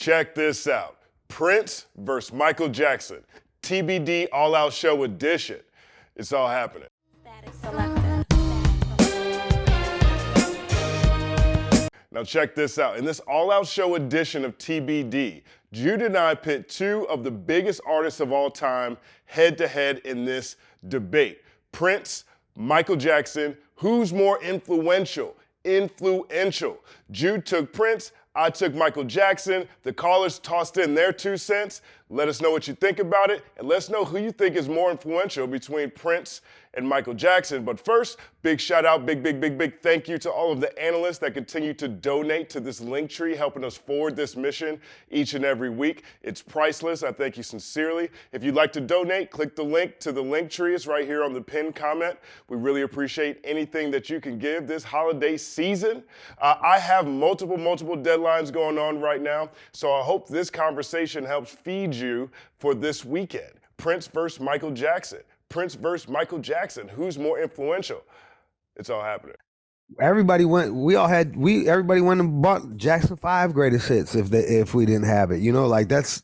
Check this out. Prince versus Michael Jackson. TBD All Out Show edition. It's all happening. Now check this out. In this All Out Show edition of TBD, Jude and I pit two of the biggest artists of all time head to head in this debate. Prince, Michael Jackson, who's more influential? Jude took Prince, I took Michael Jackson. The callers tossed in their 2 cents. Let us know what you think about it, and let us know who you think is more influential between Prince and Michael Jackson. But first, big shout out, big thank you to all of the analysts that continue to donate to this link tree, helping us forward this mission each and every week. It's priceless. I thank you sincerely. If you'd like to donate, click the link to the link tree. It's right here on the pinned comment. We really appreciate anything that you can give this holiday season. I have multiple deadlines going on right now, so I hope this conversation helps feed you for this weekend. Prince versus Michael Jackson. Prince versus Michael Jackson. Who's more influential? It's all happening. Everybody went. Everybody went and bought Jackson 5 greatest hits if we didn't have it. You know, like that's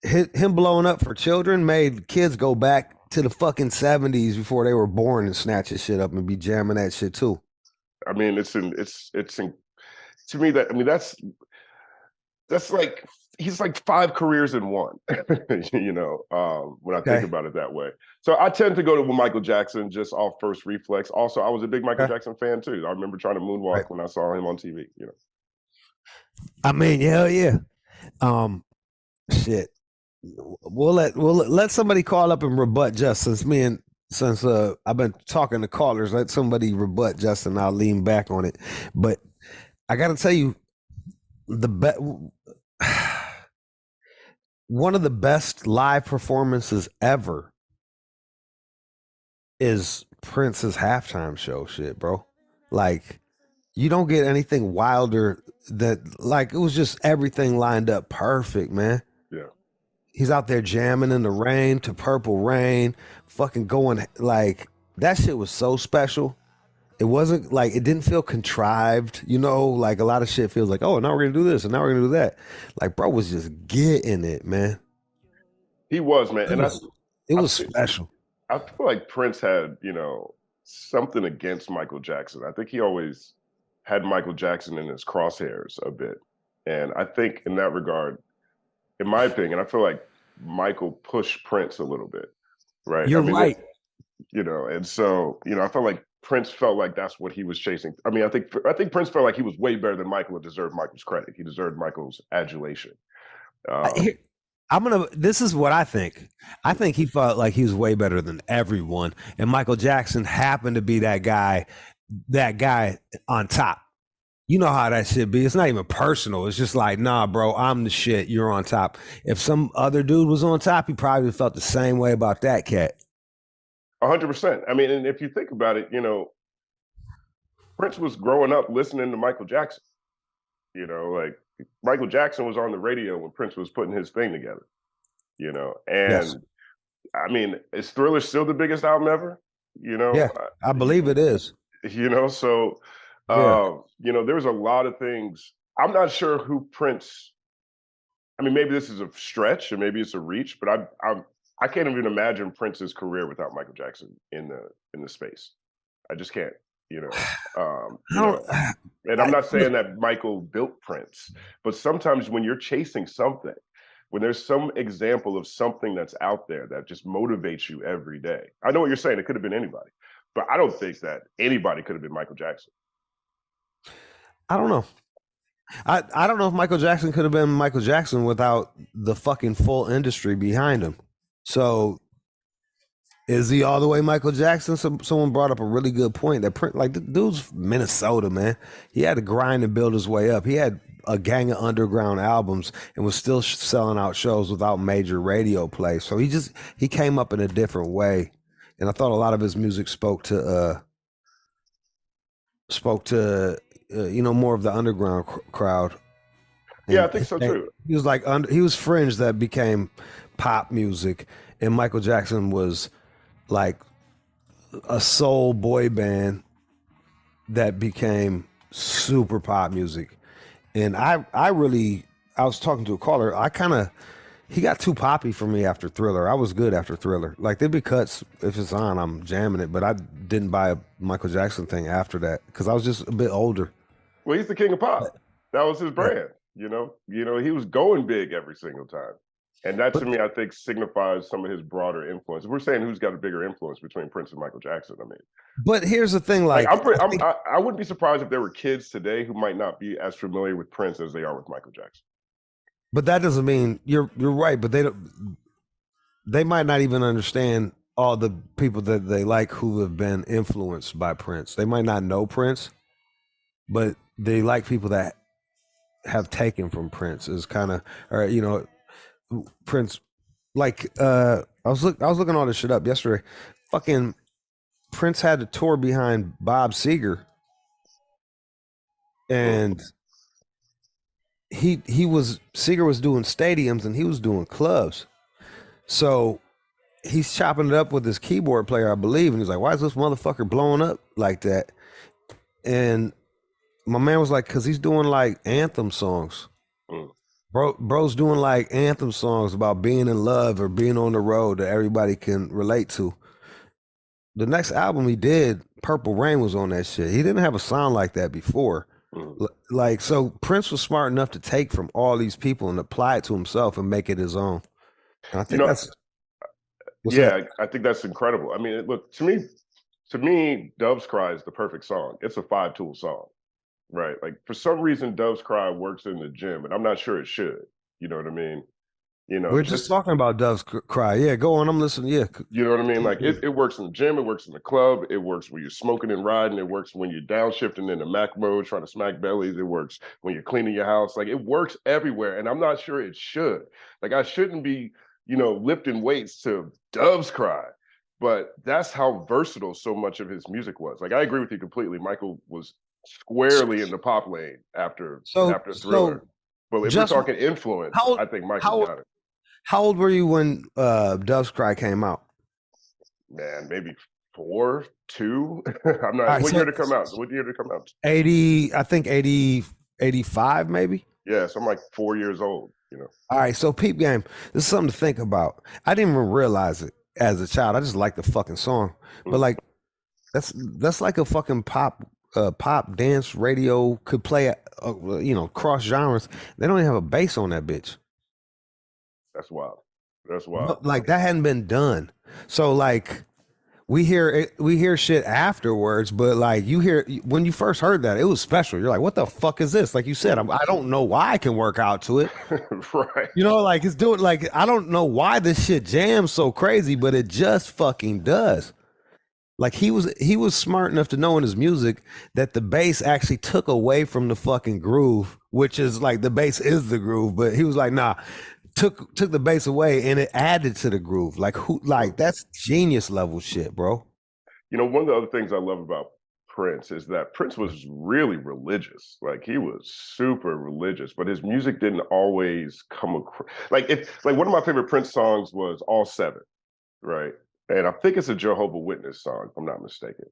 him blowing up for children made kids go back to the fucking 70s before they were born and snatch his shit up and be jamming that shit too. I mean, to me that's like he's like 5 careers in one, you know, when I think about it that way. So I tend to go to Michael Jackson just off first reflex. Also, I was a big Michael Jackson fan too. I remember trying to moonwalk when I saw him on TV, you know. I mean, hell yeah. Shit. We'll let somebody call up and rebut Justin. Since I've been talking to callers, let somebody rebut Justin. I'll lean back on it. But I got to tell you, one of the best live performances ever is Prince's halftime show shit, bro. Like, you don't get anything wilder it was just everything lined up perfect, man. Yeah. He's out there jamming in the rain to Purple Rain, fucking going, like, that shit was so special. It wasn't like, it didn't feel contrived, you know, like a lot of shit feels like, oh, now we're gonna do this and now we're gonna do that. Like, bro was just getting it, man. He was, man. It was special. I feel like Prince had, you know, something against Michael Jackson. I think he always had Michael Jackson in his crosshairs a bit. And I think in that regard, in my opinion, I feel like Michael pushed Prince a little bit, right? You're right. You know, and so, you know, I felt like Prince felt like that's what he was chasing. I mean, I think Prince felt like he was way better than Michael and deserved Michael's credit. He deserved Michael's adulation. This is what I think. I think he felt like he was way better than everyone, and Michael Jackson happened to be that guy on top. You know how that shit be. It's not even personal. It's just like, nah, bro, I'm the shit. You're on top. If some other dude was on top, he probably felt the same way about that cat. 100%. I mean, and if you think about it, you know, Prince was growing up listening to Michael Jackson. You know, like Michael Jackson was on the radio when Prince was putting his thing together. You know, and yes. I mean, is Thriller still the biggest album ever? You know, yeah, I believe it is. You know, so you know, there's a lot of things. I'm not sure who Prince. I mean, maybe this is a stretch, and maybe it's a reach, but I can't even imagine Prince's career without Michael Jackson in the space. I just can't, you know. And I'm not saying that Michael built Prince, but sometimes when you're chasing something, when there's some example of something that's out there that just motivates you every day. I know what you're saying. It could have been anybody, but I don't think that anybody could have been Michael Jackson. I don't know. I don't know if Michael Jackson could have been Michael Jackson without the fucking full industry behind him. So is he all the way Michael Jackson? Someone brought up a really good point that Prince, like, the dude's Minnesota, man. He had to grind and build his way up. He had a gang of underground albums and was still selling out shows without major radio play. So he came up in a different way. And I thought a lot of his music spoke to you know, more of the underground crowd. And, yeah, I think so too. He was like, he was fringe that became pop music, and Michael Jackson was like a soul boy band that became super pop music. And I I was talking to a caller. He got too poppy for me after Thriller. I was good after Thriller. Like, there'd be cuts, if it's on, I'm jamming it, but I didn't buy a Michael Jackson thing after that because I was just a bit older. Well, he's the king of pop. That was his brand, you know, he was going big every single time. And that, to me, I think signifies some of his broader influence. We're saying who's got a bigger influence between Prince and Michael Jackson. I mean, but here's the thing, I wouldn't be surprised if there were kids today who might not be as familiar with Prince as they are with Michael Jackson. But that doesn't mean you're right. But they might not even understand all the people that they like who have been influenced by Prince. They might not know Prince, but they like people that have taken from Prince. Is kind of, or you know, Prince. Like I was looking all this shit up yesterday. Fucking Prince had to tour behind Bob Seger, and Seger was doing stadiums and he was doing clubs. So he's chopping it up with his keyboard player, I believe, and he's like, "Why is this motherfucker blowing up like that?" And my man was like, "Cause he's doing like anthem songs." Bro's doing like anthem songs about being in love or being on the road that everybody can relate to. The next album he did, Purple Rain, was on that shit. He didn't have a sound like that before. Like, so Prince was smart enough to take from all these people and apply it to himself and make it his own. And I think I think that's incredible. I mean, look, to me, Dove's Cry is the perfect song. It's a 5-tool song, right? Like, for some reason, Dove's Cry works in the gym, and I'm not sure it should. You know what I mean? You know, we're just talking about Dove's Cry. Yeah, go on. I'm listening. Yeah. You know what I mean? Like, it works in the gym. It works in the club. It works when you're smoking and riding. It works when you're downshifting in the Mac mode, trying to smack bellies. It works when you're cleaning your house. Like, it works everywhere. And I'm not sure it should. Like, I shouldn't be, you know, lifting weights to Dove's Cry. But that's how versatile so much of his music was. Like, I agree with you completely. Michael was squarely in the pop lane after Thriller. But if we're talking influence, I think Michael got it. How old were you when Dove's Cry came out? Man, maybe 4, 2. I'm not. Right, what year did it come out? What year did it come out? 80, I think 80, 85 maybe. Yeah, so I'm like 4 years old. You know. All right, so Peep Game. This is something to think about. I didn't even realize it as a child. I just liked the fucking song, but like that's like a fucking pop dance radio could play. You know, cross genres. They don't even have a bass on that bitch. That's wild. That's wild. Like, that hadn't been done. So like we hear shit afterwards, but like you hear when you first heard that, it was special. You're like, what the fuck is this? Like you said, I don't know why I can work out to it. Right. You know, like it's doing like I don't know why this shit jams so crazy, but it just fucking does. Like he was smart enough to know in his music that the bass actually took away from the fucking groove, which is like the bass is the groove, but he was like, nah, took the bass away and it added to the groove. Like that's genius level shit, bro. You know, one of the other things I love about Prince is that Prince was really religious. Like he was super religious, but his music didn't always come across. Like one of my favorite Prince songs was All Seven, right? And I think it's a Jehovah's Witness song, if I'm not mistaken.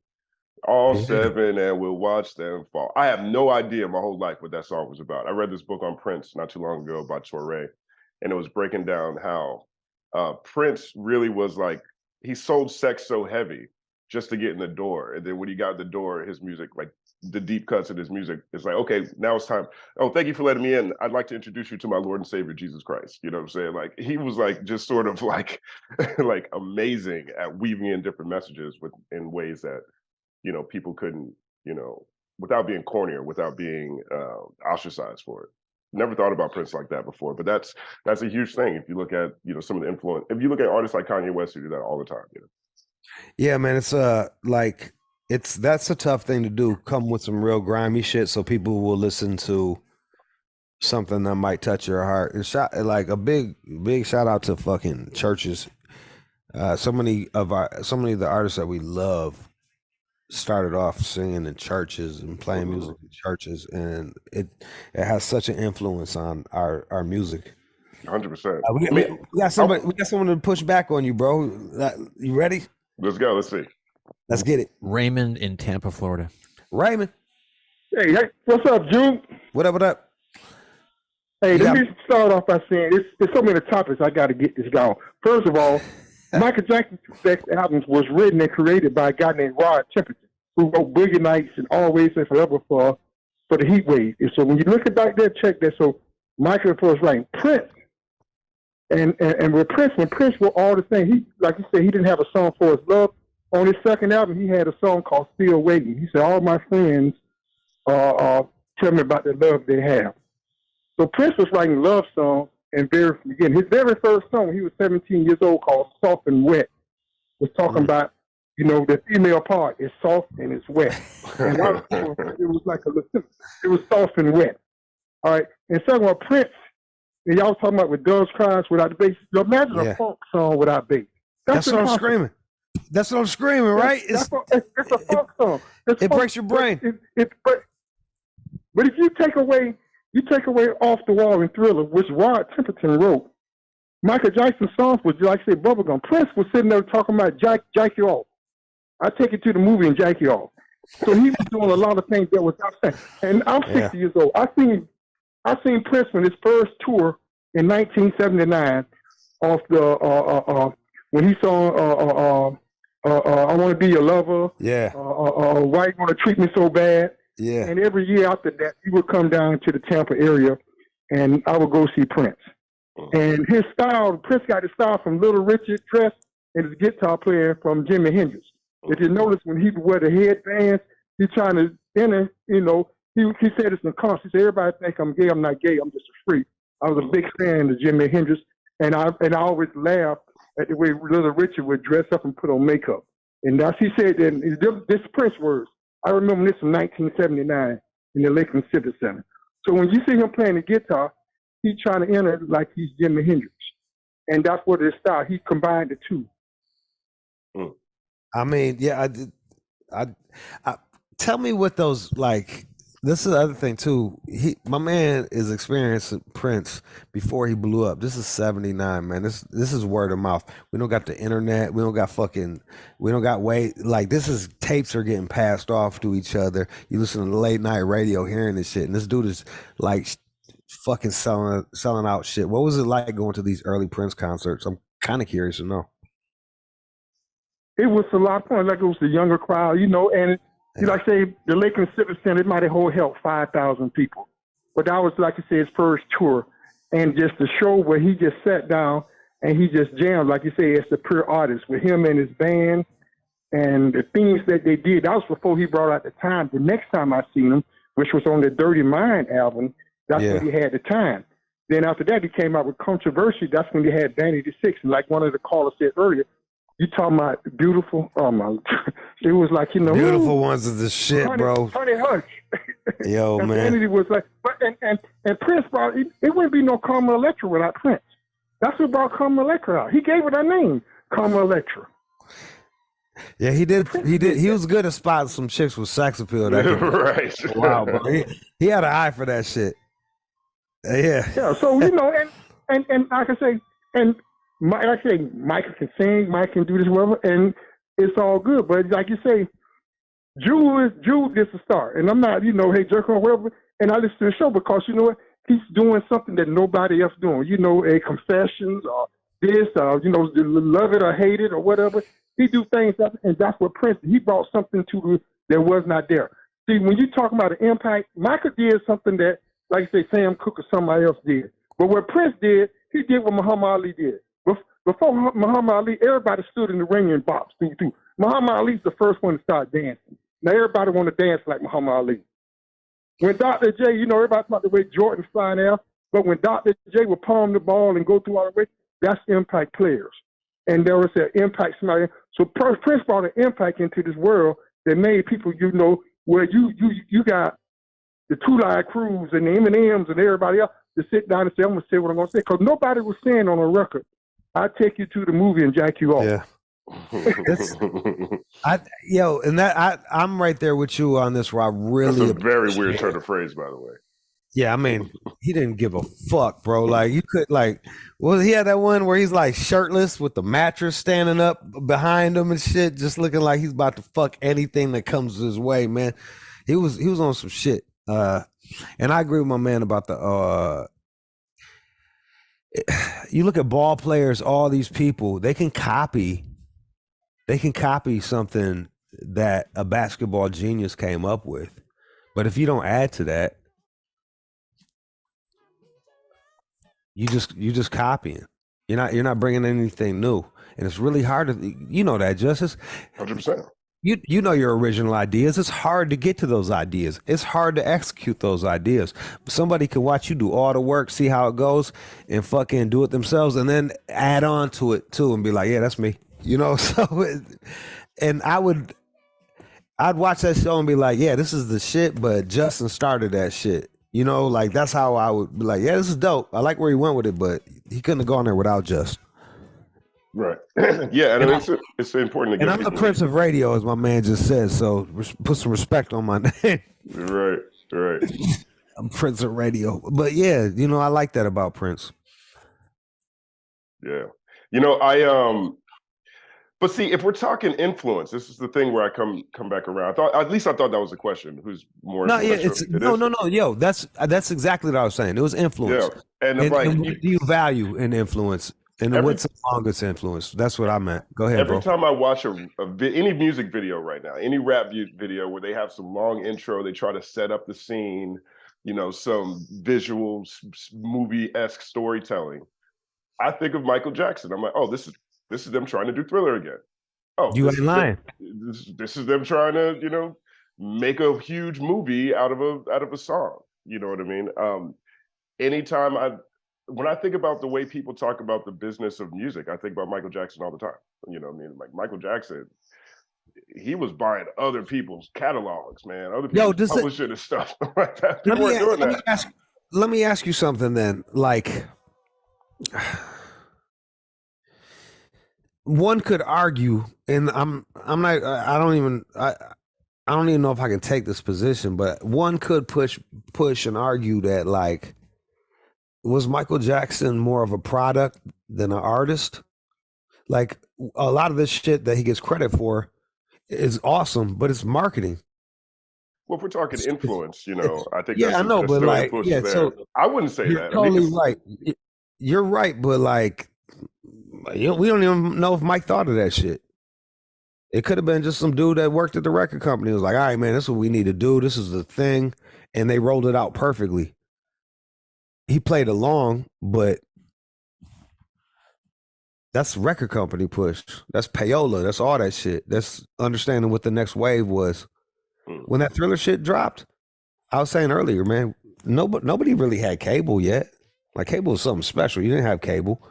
All seven, and we'll watch them fall. I have no idea my whole life what that song was about. I read this book on Prince not too long ago by Torre, and it was breaking down how Prince really was like, he sold sex so heavy just to get in the door. And then when he got in the door, his music, like the deep cuts in his music, it's like, okay, now it's time. Oh, thank you for letting me in. I'd like to introduce you to my Lord and Savior, Jesus Christ. You know what I'm saying? Like he was like, just sort of like, like amazing at weaving in different messages in ways that, you know, people couldn't, you know, without being corny or without being ostracized for it. Never thought about Prince like that before, but that's a huge thing. If you look at, you know, some of the influence, if you look at artists like Kanye West who do that all the time, you know. Yeah, man, it's like that's a tough thing to do. Come with some real grimy shit, so people will listen to something that might touch your heart. And like a big shout out to fucking churches. So many of the artists that we love started off singing in churches and playing music in churches, and it has such an influence on our music. 100%. We got someone to push back on you, bro. You ready? Let's go. Let's see. Let's get it. Raymond in Tampa, Florida. Raymond. Hey, what's up, Jude? What up? Hey, let me start off by saying there's so many topics I got to get this going. First of all, Michael Jackson's best albums was written and created by a guy named Rod Temperton, who wrote Boogie Nights and Always and Forever for the Heat Wave. And so when you look at back there, check that. So Michael was writing Prince. And with Prince, when Prince wrote all the things, he, like you said, he didn't have a song for his love. On his second album, he had a song called Still Waiting. He said, all my friends tell me about the love they have. So Prince was writing love songs and again, his very first song when he was 17 years old called Soft and Wet was talking about, you know, the female part is soft and it's wet. And it was like it was soft and wet. All right. And second of all, Prince, and y'all talking about with Doves Cries without the bass. Imagine a funk song without bass. That's what I'm screaming. That's what I'm screaming, right? It's a funk song. It breaks your brain. But if you take away Off the Wall and Thriller, which Rod Temperton wrote, Michael Jackson's songs was like I said, bubblegum. Prince was sitting there talking about jack you off. I take you to the movie and jack you off. So he was doing a lot of things that was outside. And I'm 60 years old. I seen Prince on his first tour in 1979 off the when he saw I Want to Be Your Lover. Yeah. Why You Gonna Treat Me So Bad? Yeah. And every year after that, he would come down to the Tampa area, and I would go see Prince. And his style, Prince got his style from Little Richard Dress and his guitar player from Jimi Hendrix. If you notice, when he would wear the headbands, he's trying to enter, you know, he said this in concert. He said, everybody think I'm gay. I'm not gay. I'm just a freak. I was a big fan of Jimi Hendrix, and I always laughed at the way Little Richard would dress up and put on makeup. And that's, he said, and this Prince words. I remember this from 1979 in the Lakeland Civic Center. So when you see him playing the guitar, he's trying to enter like he's Jimi Hendrix. And that's what his style. He combined the two. I mean, yeah, I tell me what those, like, this is the other thing too. My man is experiencing Prince before he blew up. This is 79, man. This is word of mouth. We don't got the internet. We don't got like, this is tapes are getting passed off to each other. You listen to the late night radio hearing this shit, and this dude is like fucking selling out shit. What was it like going to these early Prince concerts? I'm kind of curious to know. It was a lot of fun. Like, it was the younger crowd, you know, and like I say, the Lakeland Civic Center, it might have held 5,000 people. But that was, like I said, his first tour. And just the show where he just sat down and he just jammed, like you say, as the pure artist with him and his band and the things that they did. That was before he brought out the time. The next time I seen him, which was on the Dirty Mind album, that's when he had the time. Then after that, he came out with Controversy. That's when he had Vanity 6. And like one of the callers said earlier, you talking about beautiful? Oh my! It was like, you know, Beautiful Ones is the shit, bro. Honey Hush. Yo, man. Vanity was like, but and Prince brought it wouldn't be no Carmen Electra without Prince. That's what brought Carmen Electra out. He gave her that name, Carmen Electra. Yeah, he did. He was good at spotting some chicks with sex appeal. Right. Wow, bro. He had an eye for that shit. Yeah. Yeah. So you know, and like I say, and. Like I say, Michael can sing, Mike can do this, whatever, and it's all good. But like you say, Jude is a star. And I'm not, you know, hey, jerk or whatever, and I listen to the show because, you know what, he's doing something that nobody else doing. You know, Confessions or this, you know, Love It or Hate It or whatever. He do things, and that's what Prince did. He brought something to that was not there. See, when you talk about an impact, Michael did something that, like I say, Sam Cooke or somebody else did. But what Prince did, he did what Muhammad Ali did. Before Muhammad Ali, everybody stood in the ring and boxed. Muhammad Ali's the first one to start dancing. Now everybody want to dance like Muhammad Ali. When Dr. J, you know, everybody about the way Jordan's flying out, but when Dr. J would palm the ball and go through all the way, that's impact players. And there was an impact somebody. So Prince brought an impact into this world that made people, you know, where you got the Two-Line Crews and the Eminems and everybody else to sit down and say, I'm going to say what I'm going to say. Because nobody was saying on a record, I take you to the movie and jack you off. Yeah. I'm right there with you on this. Where I really, that's a very weird turn of phrase, by the way. Yeah, I mean, he didn't give a fuck, bro. Like, you could, like, well, he had that one where he's like shirtless with the mattress standing up behind him and shit, just looking like he's about to fuck anything that comes his way, man. He was on some shit. And I agree with my man about you look at ball players, all these people, they can copy something that a basketball genius came up with. But if you don't add to that, you just copying. You're not bringing anything new. And it's really hard to, you know that, Justice. 100%. You know your original ideas. It's hard to get to those ideas. It's hard to execute those ideas. Somebody can watch you do all the work, see how it goes, and fucking do it themselves, and then add on to it too, and be like, yeah, that's me. You know, and I'd watch that show and be like, yeah, this is the shit, but Justin started that shit. You know, like that's how I would be like, yeah, this is dope. I like where he went with it, but he couldn't have gone there without Just. Right. Yeah, and it's important to and I'm the Prince of Radio, as my man just said, so put some respect on my name. Right. I'm Prince of Radio. But yeah, you know, I like that about Prince. Yeah. You know, but see, if we're talking influence, this is the thing where I come back around. I thought that was the question. Who's more influential? No. Yo, that's exactly what I was saying. It was influence. Yeah. And like, what do you value in influence? And what's the longest influence? That's what I meant. Go ahead, every time I watch any music video right now, any rap video where they have some long intro, they try to set up the scene, you know, some visual movie-esque storytelling. I think of Michael Jackson. I'm like, oh, this is them trying to do Thriller again. Oh, you ain't lying. This is them trying to, you know, make a huge movie out of a song. You know what I mean? When I think about the way people talk about the business of music, I think about Michael Jackson all the time. You know what I mean? Like Michael Jackson, he was buying other people's catalogs, man. Other people's publishing and stuff like that. People weren't doing that. Let me ask you something then. Like, one could argue, and I don't even know if I can take this position, but one could push and argue that, like, was Michael Jackson more of a product than an artist? Like, a lot of this shit that he gets credit for is awesome, but it's marketing. Well, if we're talking influence, you know, I think I know, but like, yeah, so I wouldn't say you're that. Totally right. You're right, but like, we don't even know if Mike thought of that shit. It could have been just some dude that worked at the record company. It was like, all right, man, this is what we need to do. This is the thing, and they rolled it out perfectly. He played along, but that's record company push. That's payola. That's all that shit. That's understanding what the next wave was. When that Thriller shit dropped, I was saying earlier, man, nobody really had cable yet. Like, cable was something special. You didn't have cable.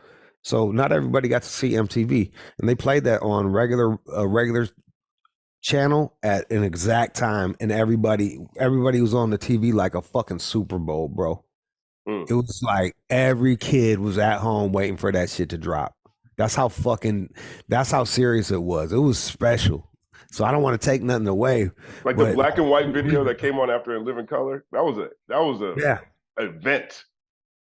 So not everybody got to see MTV. And they played that on regular channel at an exact time, and everybody was on the TV like a fucking Super Bowl, bro. It was like every kid was at home waiting for that shit to drop. That's how serious it was. It was special. So I don't want to take nothing away. Like the black and white video that came on after In Living Color, that was a event.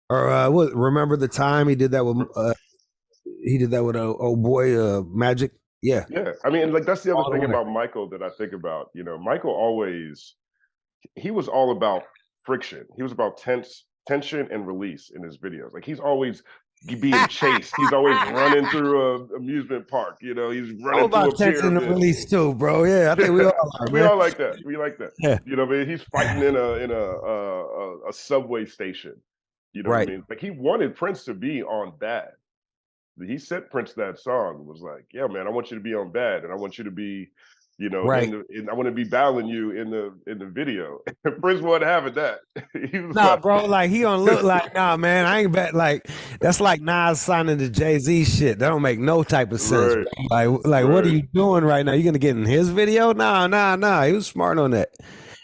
Or remember the time he did that with old boy Magic? Yeah. Yeah. I mean, like, that's the other thing about Michael that I think about. You know, Michael he was all about friction. He was about tension and release in his videos. Like, he's always being chased. He's always running through an amusement park. You know, he's running through a pyramid. Tension and release too, bro. Yeah, I think we all are. We all like that. We like that. Yeah. You know, man, he's fighting in a subway station. You know what I mean? Like, he wanted Prince to be on Bad. He sent Prince that song. Was like, yeah, man, I want you to be on Bad, and I want you to be, you know, I want to be battling you in the video. Prince wasn't having that. He was bro, like, he don't look like, nah, man, I ain't bet. Like, that's like Nas signing the Jay-Z shit. That don't make no type of sense. Right. Like, what are you doing right now? You gonna get in his video? Nah. He was smart on that.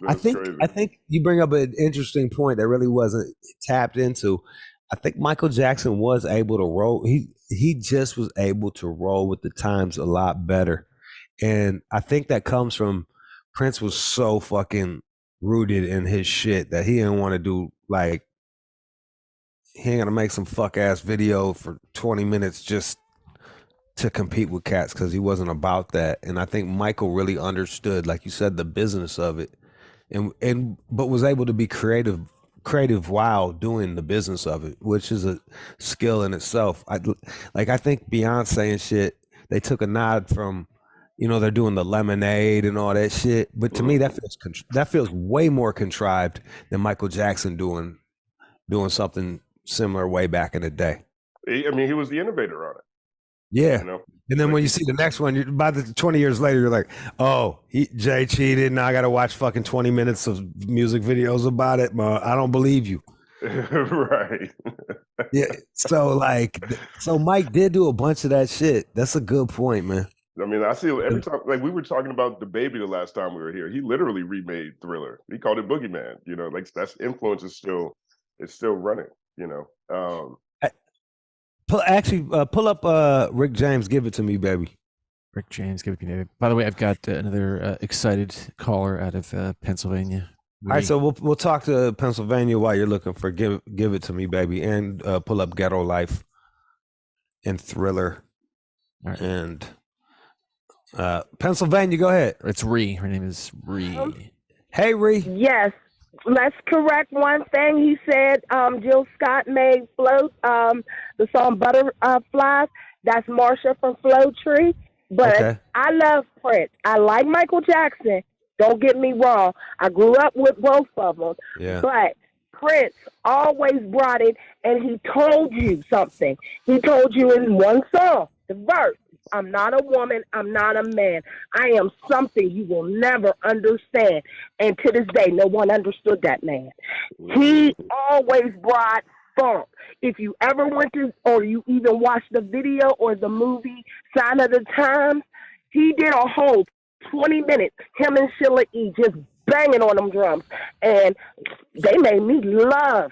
I think you bring up an interesting point that really wasn't tapped into. I think Michael Jackson was able to roll. He just was able to roll with the times a lot better. And I think that comes from Prince was so fucking rooted in his shit that he didn't want to do, like, he ain't gonna make some fuck ass video for 20 minutes just to compete with cats, because he wasn't about that. And I think Michael really understood, like you said, the business of it, and but was able to be creative creative while doing the business of it, which is a skill in itself. I think Beyonce and shit, they took a nod from, you know, they're doing the Lemonade and all that shit. But to me, that feels way more contrived than Michael Jackson doing something similar way back in the day. I mean, he was the innovator on it. Yeah. You know? And then when you see the next one, by the 20 years later, you're like, oh, Jay cheated. Now I got to watch fucking 20 minutes of music videos about it. I don't believe you. Right. Yeah. So Mike did do a bunch of that shit. That's a good point, man. I mean, I see every time, like we were talking about the Baby the last time we were here. He literally remade Thriller. He called it Boogeyman. You know, like that's influence is still running. You know. Pull up Rick James, Give It To Me, Baby. Rick James, Give It To Me, Baby. By the way, I've got another excited caller out of Pennsylvania. All right, so we'll talk to Pennsylvania while you're looking for Give It To Me, Baby, and pull up Ghetto Life and Thriller. All right. And Pennsylvania, go ahead. It's Ree. Her name is Ree. Hey, Ree. Yes. Let's correct one thing. He said Jill Scott made Float, the song Butterflies. That's Marsha from Flow Tree. But Okay. I love Prince. I like Michael Jackson. Don't get me wrong. I grew up with both of them. Yeah. But Prince always brought it, and he told you something. He told you in one song, the verse, I'm not a woman, I'm not a man. I am something you will never understand. And to this day, no one understood that man. He always brought funk. If you ever went to, or you even watched the video or the movie Sign of the Times, he did a whole 20 minutes, him and Sheila E. just banging on them drums. And they made me love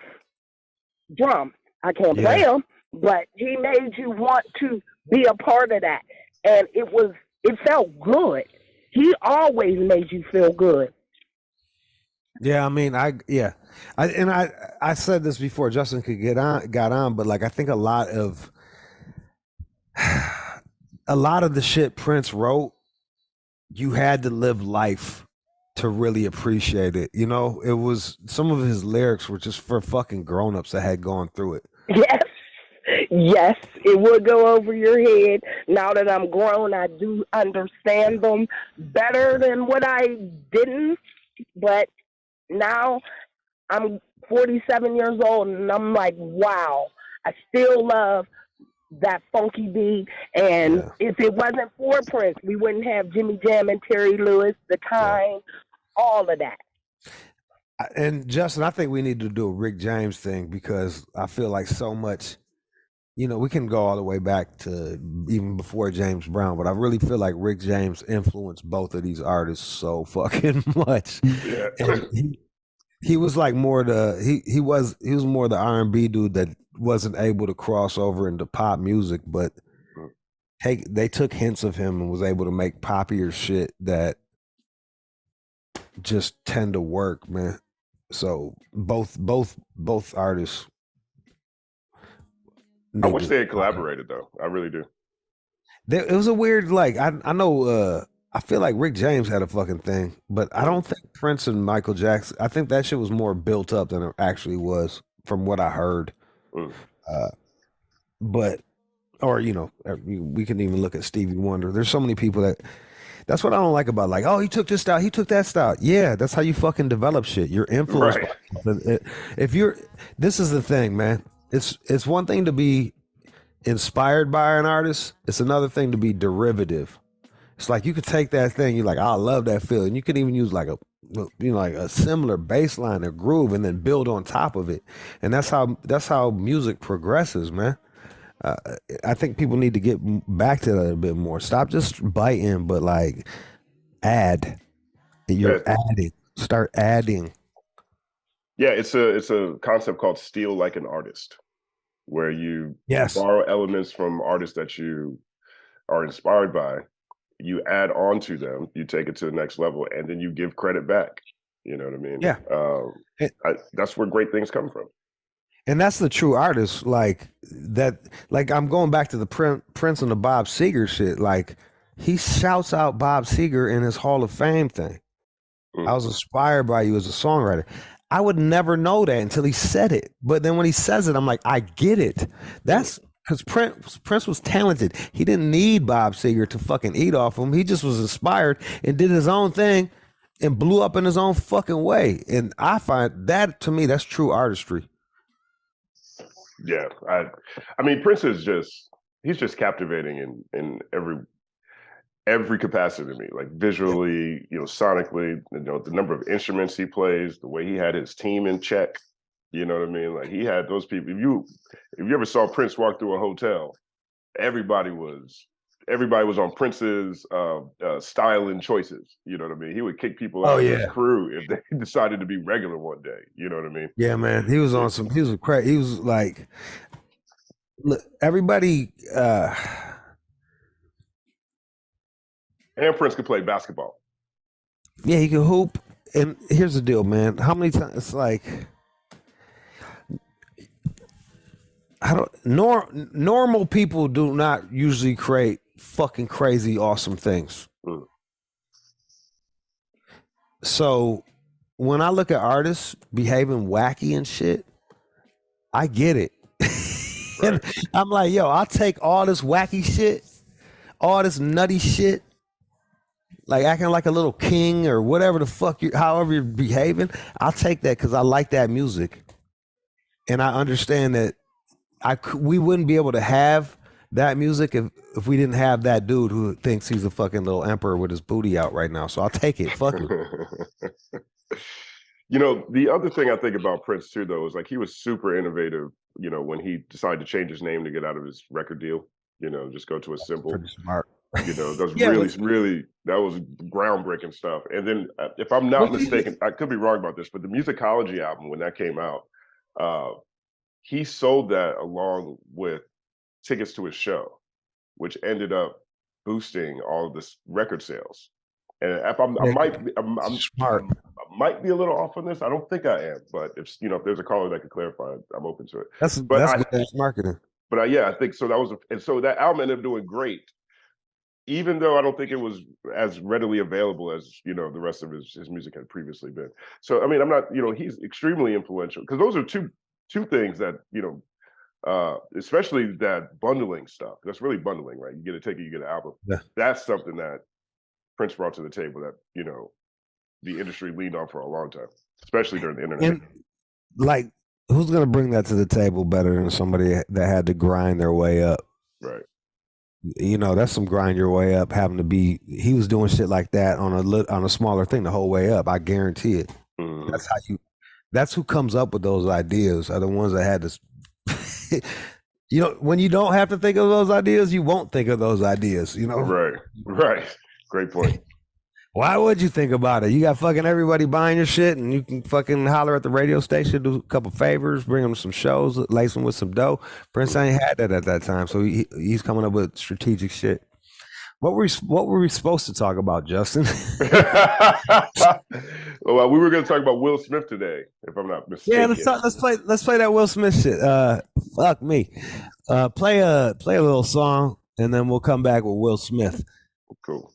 drums. I can't play them, but he made you want to be a part of that. And it felt good. He always made you feel good. Yeah, I mean, I said this before Justin got on, but like I think a lot of the shit Prince wrote, you had to live life to really appreciate it. You know, it was, some of his lyrics were just for fucking grown-ups that had gone through it. Yes, it would go over your head. Now that I'm grown, I do understand them better than what I didn't. But now I'm 47 years old, and I'm like, wow, I still love that funky beat. And if it wasn't for Prince, we wouldn't have Jimmy Jam and Terry Lewis, The Kind, all of that. And Justin, I think we need to do a Rick James thing, because I feel like so much, you know, we can go all the way back to even before James Brown, but I really feel like Rick James influenced both of these artists so fucking much. Yeah. And he was like more he was more the R&B dude that wasn't able to cross over into pop music, but they took hints of him and was able to make poppier shit that just tend to work, man. So both artists. I wish they had collaborated, though. I really do. It was a weird, like, I know, I feel like Rick James had a fucking thing, but I don't think Prince and Michael Jackson, I think that shit was more built up than it actually was, from what I heard. But, or, you know, we can even look at Stevie Wonder. There's so many people that's what I don't like about, like, oh, he took this style, he took that style. Yeah, that's how you fucking develop shit. You're influenced by it. This is the thing, man. It's one thing to be inspired by an artist. It's another thing to be derivative. It's like you could take that thing, you're like, oh, I love that feeling. You could even use like a similar bass line or groove and then build on top of it. And that's how music progresses, man. I think people need to get back to that a bit more. Stop just biting, but like add. You're adding. Start adding. Yeah, it's a concept called steal like an artist, where you borrow elements from artists that you are inspired by, you add on to them, you take it to the next level, and then you give credit back. You know what I mean? Yeah. That's where great things come from. And that's the true artist, like that. Like I'm going back to the Prince and the Bob Seger shit. Like he shouts out Bob Seger in his Hall of Fame thing. I was inspired by you as a songwriter. I would never know that until he said it. But then when he says it, I'm like, I get it. That's because Prince was talented. He didn't need Bob Seger to fucking eat off him. He just was inspired and did his own thing and blew up in his own fucking way. And I find that, to me, that's true artistry. Yeah, I mean, Prince is he's just captivating in every capacity to me, like visually, sonically, the number of instruments he plays, the way he had his team in check. You know what I mean? Like he had those people. If you ever saw Prince walk through a hotel, everybody was on Prince's style and choices. You know what I mean? He would kick people out of his crew if they decided to be regular one day. You know what I mean? Yeah, man. He was on some. He was crazy. He was like, look, everybody. And Prince could play basketball. Yeah, he could hoop. And here's the deal, man. How many times? It's like, normal people do not usually create fucking crazy awesome things. So when I look at artists behaving wacky and shit, I get it. And I'm like, yo, I'll take all this wacky shit, all this nutty shit, like acting like a little king or whatever the fuck however you're behaving. I'll take that because I like that music. And I understand that we wouldn't be able to have that music if we didn't have that dude who thinks he's a fucking little emperor with his booty out right now. So I'll take it. Fuck it. The other thing I think about Prince too, though, is like he was super innovative, when he decided to change his name to get out of his record deal, just go to a simple. Pretty smart. That's really, that was groundbreaking stuff. And then if I'm not mistaken, I could be wrong about this, but the Musicology album, when that came out, he sold that along with tickets to his show, which ended up boosting all of this record sales. And if I'm smart. I might be a little off on this. I don't think I am, but if there's a caller that could clarify, I'm open to it. That's good marketing. But I think so. So that album ended up doing great, even though I don't think it was as readily available as the rest of his music had previously been. So I mean, I'm not he's extremely influential because those are two things that especially that bundling stuff. That's really bundling, right? You get a ticket, you get an album. Yeah. That's something that Prince brought to the table that the industry leaned on for a long time, especially during the internet. And like, who's gonna bring that to the table better than somebody that had to grind their way up? Right. That's some grind your way up. Having to be, he was doing shit like that on a smaller thing the whole way up. I guarantee it. Mm-hmm. That's who comes up with those ideas. Are the ones that had to. When you don't have to think of those ideas, you won't think of those ideas. Right. Great point. Why would you think about it? You got fucking everybody buying your shit, and you can fucking holler at the radio station, do a couple favors, bring them some shows, lace them with some dough. Prince ain't had that at that time, so he's coming up with strategic shit. What were we supposed to talk about, Justin? Well, we were going to talk about Will Smith today, if I'm not mistaken. Yeah, let's play that Will Smith shit. Fuck me. Play a little song, and then we'll come back with Will Smith. Cool.